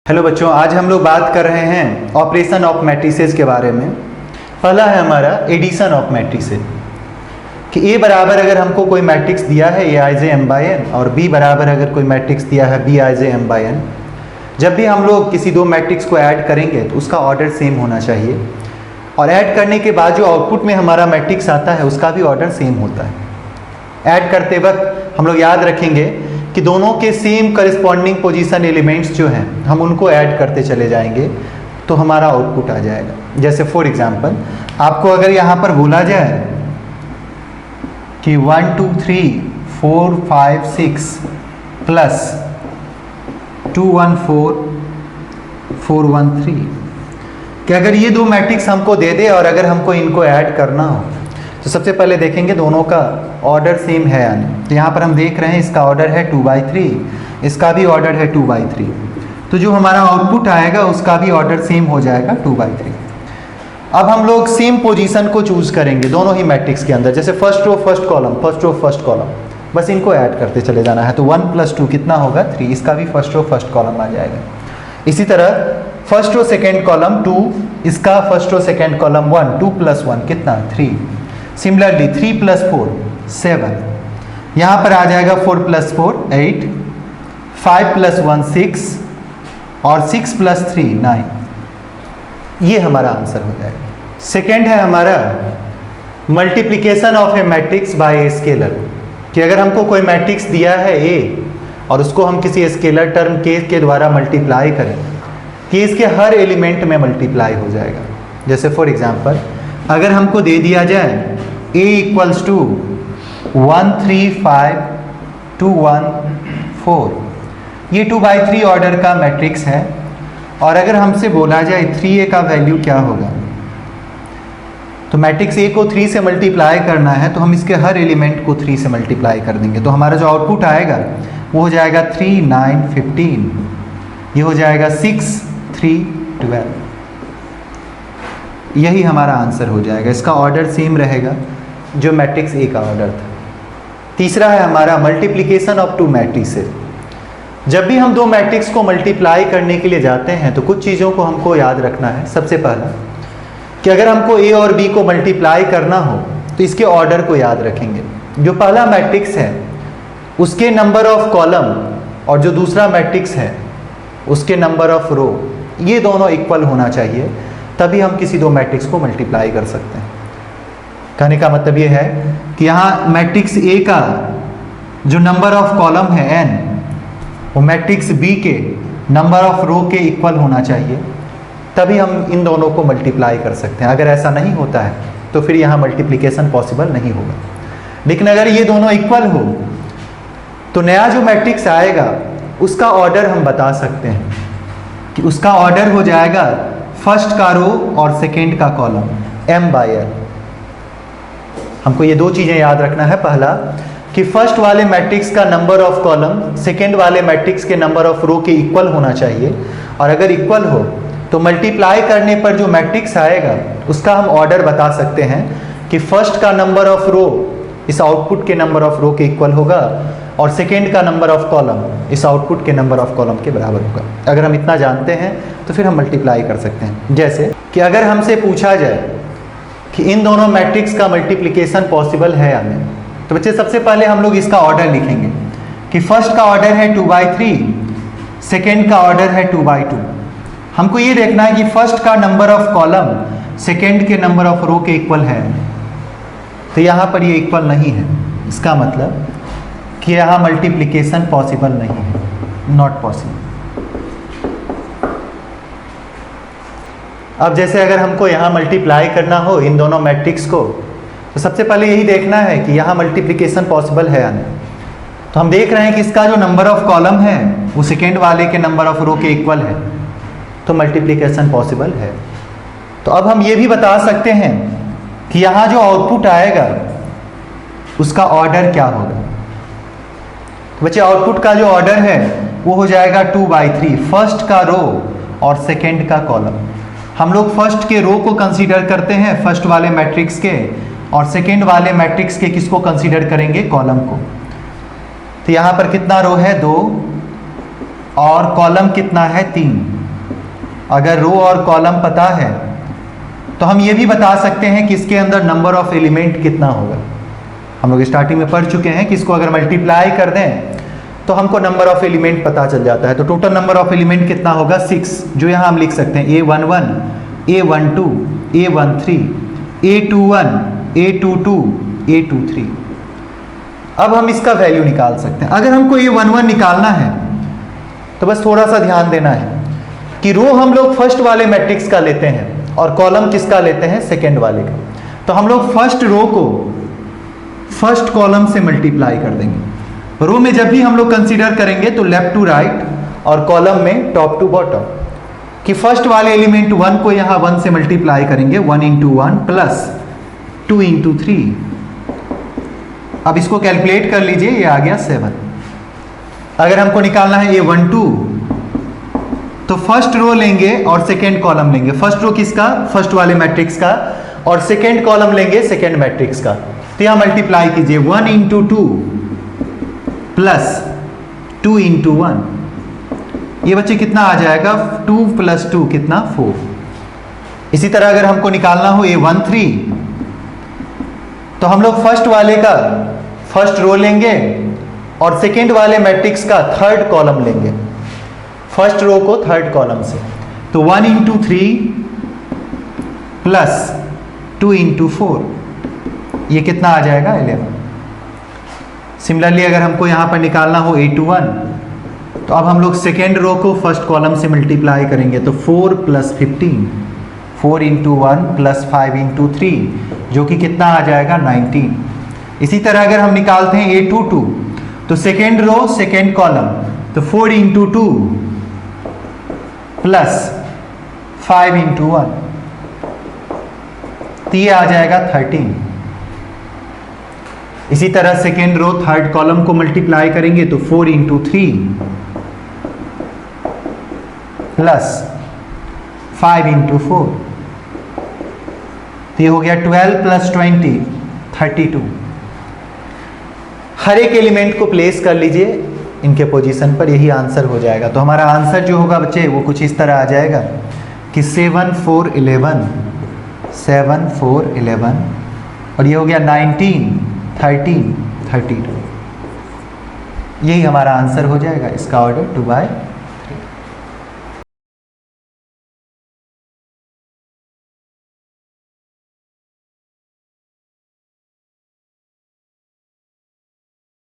Hello बच्चों, आज हम लोग बात कर रहे हैं ऑपरेशन ऑफ मैट्रिसेस के बारे में। पहला है हमारा एडिशन ऑफ मैट्रिसेस कि ए बराबर अगर हमको कोई मैट्रिक्स दिया है A I J M by N और बी बराबर अगर कोई मैट्रिक्स दिया है B I J M by N, जब भी हम लोग किसी दो मैट्रिक्स को ऐड करेंगे तो उसका ऑर्डर सेम होना चाहिए और ऐड करने के बाद जो आउटपुट में हमारा मैट्रिक्स आता है उसका भी ऑर्डर सेम होता है। ऐड करते वक्त हम लोग याद रखेंगे कि दोनों के सेम करस्पॉन्डिंग पोजीशन एलिमेंट्स जो हैं हम उनको ऐड करते चले जाएंगे तो हमारा आउटपुट आ जाएगा। जैसे फॉर एग्जांपल आपको अगर यहाँ पर बोला जाए कि 1 2 3 4 5 6 प्लस 2 1 4 4 1 3 कि अगर ये दो मैट्रिक्स हमको दे दे और अगर हमको इनको ऐड करना हो तो सबसे पहले देखेंगे दोनों का ऑर्डर सेम है या नहीं। तो यहाँ पर हम देख रहे हैं इसका ऑर्डर है 2/3, इसका भी ऑर्डर है 2/3, तो जो हमारा आउटपुट आएगा उसका भी ऑर्डर सेम हो जाएगा 2/3। अब हम लोग सेम पोजीशन को चूज करेंगे दोनों ही मैट्रिक्स के अंदर, जैसे first row first column, first row first column, बस इनको ऐड करते चले जाना है। तो 1 + 2 कितना होगा 3, इसका भी फर्स्ट रो फर्स्ट कॉलम आ जाएगा। इसी तरह फर्स्ट रो सेकेंड कॉलम 2, इसका फर्स्ट रो सेकेंड कॉलम 1, 2 + 1 कितना 3। सिमिलरली 3 + 4 7, यहाँ पर आ जाएगा 4 + 4 8, 5 + 1 6 और 6 + 3 9। ये हमारा आंसर हो जाएगा। सेकेंड है हमारा multiplication of A matrix bye a scalar कि अगर हमको कोई मैट्रिक्स दिया है ए और उसको हम किसी स्केलर टर्म के द्वारा मल्टीप्लाई करें कि इसके हर एलिमेंट में मल्टीप्लाई हो जाएगा। जैसे फॉर एग्जांपल अगर हमको दे दिया जाए a = 1 3 5 2 1 4, ये 2/3 ऑर्डर का मैट्रिक्स है और अगर हमसे बोला जाए 3a का वैल्यू क्या होगा, तो मैट्रिक्स a को 3 से मल्टीप्लाई करना है तो हम इसके हर एलिमेंट को 3 से मल्टीप्लाई कर देंगे। तो हमारा जो आउटपुट आएगा वो हो जाएगा 3 9 15, ये हो जाएगा 6 3 12। यही हमारा आंसर हो जाएगा। इसका ऑर्डर सेम रहेगा जो मैट्रिक्स ए का ऑर्डर था। तीसरा है हमारा मल्टीप्लिकेशन ऑफ टू मैट्रिक्सेस। जब भी हम दो मैट्रिक्स को मल्टीप्लाई करने के लिए जाते हैं तो कुछ चीज़ों को हमको याद रखना है। सबसे पहला कि अगर हमको ए और बी को मल्टीप्लाई करना हो तो इसके ऑर्डर को याद रखेंगे। जो पहला मैट्रिक्स है उसके नंबर ऑफ कॉलम और जो दूसरा मैट्रिक्स है उसके नंबर ऑफ रो, ये दोनों इक्वल होना चाहिए, तभी हम किसी दो मैट्रिक्स को मल्टीप्लाई कर सकते हैं। कहने का मतलब ये है कि यहाँ मैट्रिक्स ए का जो नंबर ऑफ कॉलम है n, वो मैट्रिक्स बी के नंबर ऑफ रो के इक्वल होना चाहिए, तभी हम इन दोनों को मल्टीप्लाई कर सकते हैं। अगर ऐसा नहीं होता है तो फिर यहाँ मल्टीप्लिकेशन पॉसिबल नहीं होगा। लेकिन अगर ये दोनों इक्वल हो तो नया जो मैट्रिक्स आएगा उसका ऑर्डर हम बता सकते हैं कि उसका ऑर्डर हो जाएगा फर्स्ट का रो और सेकेंड का कॉलम m/n। हमको ये दो चीज़ें याद रखना है। पहला कि फर्स्ट वाले मैट्रिक्स का नंबर ऑफ कॉलम सेकेंड वाले मैट्रिक्स के नंबर ऑफ रो के इक्वल होना चाहिए और अगर इक्वल हो तो मल्टीप्लाई करने पर जो मैट्रिक्स आएगा उसका हम ऑर्डर बता सकते हैं कि फर्स्ट का नंबर ऑफ रो इस आउटपुट के नंबर ऑफ रो के इक्वल होगा और सेकेंड का नंबर ऑफ कॉलम इस आउटपुट के नंबर ऑफ कॉलम के बराबर होगा। अगर हम इतना जानते हैं तो फिर हम मल्टीप्लाई कर सकते हैं। जैसे कि अगर हमसे पूछा जाए कि इन दोनों मैट्रिक्स का मल्टीप्लिकेशन पॉसिबल है या नहीं, तो बच्चे सबसे पहले हम लोग इसका ऑर्डर लिखेंगे कि फर्स्ट का ऑर्डर है 2/3, सेकेंड का ऑर्डर है 2/2। हमको ये देखना है कि फर्स्ट का नंबर ऑफ कॉलम सेकेंड के नंबर ऑफ रो के इक्वल है, तो यहाँ पर ये इक्वल नहीं है। इसका मतलब कि यहाँ मल्टीप्लिकेशन पॉसिबल नहीं है, नॉट पॉसिबल। अब जैसे अगर हमको यहाँ मल्टीप्लाई करना हो इन दोनों मैट्रिक्स को तो सबसे पहले यही देखना है कि यहाँ मल्टीप्लिकेशन पॉसिबल है या नहीं। तो हम देख रहे हैं कि इसका जो नंबर ऑफ कॉलम है वो सेकेंड वाले के नंबर ऑफ रो के इक्वल है, तो मल्टीप्लिकेशन पॉसिबल है। तो अब हम ये भी बता सकते हैं कि यहाँ जो आउटपुट आएगा उसका ऑर्डर क्या होगा। तो बच्चे आउटपुट का जो ऑर्डर है वो हो जाएगा 2/3, फर्स्ट का रो और सेकेंड का कॉलम। हम लोग फर्स्ट के रो को कंसीडर करते हैं, फर्स्ट वाले मैट्रिक्स के, और सेकेंड वाले मैट्रिक्स के किसको कंसीडर करेंगे, कॉलम को। तो यहाँ पर कितना रो है 2 और कॉलम कितना है 3। अगर रो और कॉलम पता है तो हम ये भी बता सकते हैं कि इसके अंदर नंबर ऑफ एलिमेंट कितना होगा। हम लोग स्टार्टिंग में पढ़ चुके हैं कि इसको अगर मल्टीप्लाई कर दें तो हमको नंबर ऑफ एलिमेंट पता चल जाता है। तो टोटल नंबर ऑफ एलिमेंट कितना होगा 6, जो यहाँ हम लिख सकते हैं A11, A12, A13, A21, A22, A23। अब हम इसका वैल्यू निकाल सकते हैं। अगर हमको A11 निकालना है तो बस थोड़ा सा ध्यान देना है कि रो हम लोग फर्स्ट वाले मैट्रिक्स का लेते हैं और कॉलम किसका लेते हैं, सेकेंड वाले का। तो हम लोग फर्स्ट रो को फर्स्ट कॉलम से मल्टीप्लाई कर देंगे। रो में जब भी हम लोग कंसीडर करेंगे तो लेफ्ट टू राइट और कॉलम में टॉप टू बॉटम, कि फर्स्ट वाले एलिमेंट 1 को यहाँ 1 से मल्टीप्लाई करेंगे, 1 इंटू 1 प्लस 2 इंटू 3। अब इसको कैलकुलेट कर लीजिए, ये आ गया 7। अगर हमको निकालना है A12 तो फर्स्ट रो लेंगे और सेकेंड कॉलम लेंगे। फर्स्ट रो किसका, फर्स्ट वाले मैट्रिक्स का, और सेकेंड कॉलम लेंगे सेकेंड मैट्रिक्स का। तो यहाँ मल्टीप्लाई कीजिए, 1 इंटू 2 प्लस 2 इंटू 1, ये बच्चे कितना आ जाएगा, 2 प्लस 2 कितना 4। इसी तरह अगर हमको निकालना हो A13 तो हम लोग फर्स्ट वाले का फर्स्ट रो लेंगे और सेकेंड वाले मैट्रिक्स का थर्ड कॉलम लेंगे, फर्स्ट रो को थर्ड कॉलम से। तो 1 इंटू 3 प्लस 2 इंटू 4, ये कितना आ जाएगा 11। सिमिलरली अगर हमको यहाँ पर निकालना हो A21 तो अब हम लोग सेकेंड रो को फर्स्ट कॉलम से मल्टीप्लाई करेंगे। तो 4 प्लस 15, 4 इंटू 1 प्लस 5 इंटू 3, जो कि कितना आ जाएगा 19। इसी तरह अगर हम निकालते हैं A22 तो सेकेंड रो सेकेंड कॉलम, तो 4 इंटू 2 प्लस 5 इंटू 1, तो ये आ जाएगा 13। इसी तरह सेकेंड रो थर्ड कॉलम को मल्टीप्लाई करेंगे तो 4 इंटू 3 प्लस 5 इंटू 4, तो ये हो गया 12 प्लस 20 32। हर एक एलिमेंट को प्लेस कर लीजिए इनके पोजीशन पर, यही आंसर हो जाएगा। तो हमारा आंसर जो होगा बच्चे वो कुछ इस तरह आ जाएगा कि 7 4 11, 7 4 11, और ये हो गया 19 13 32। यही हमारा आंसर हो जाएगा। इसका ऑर्डर 2/3।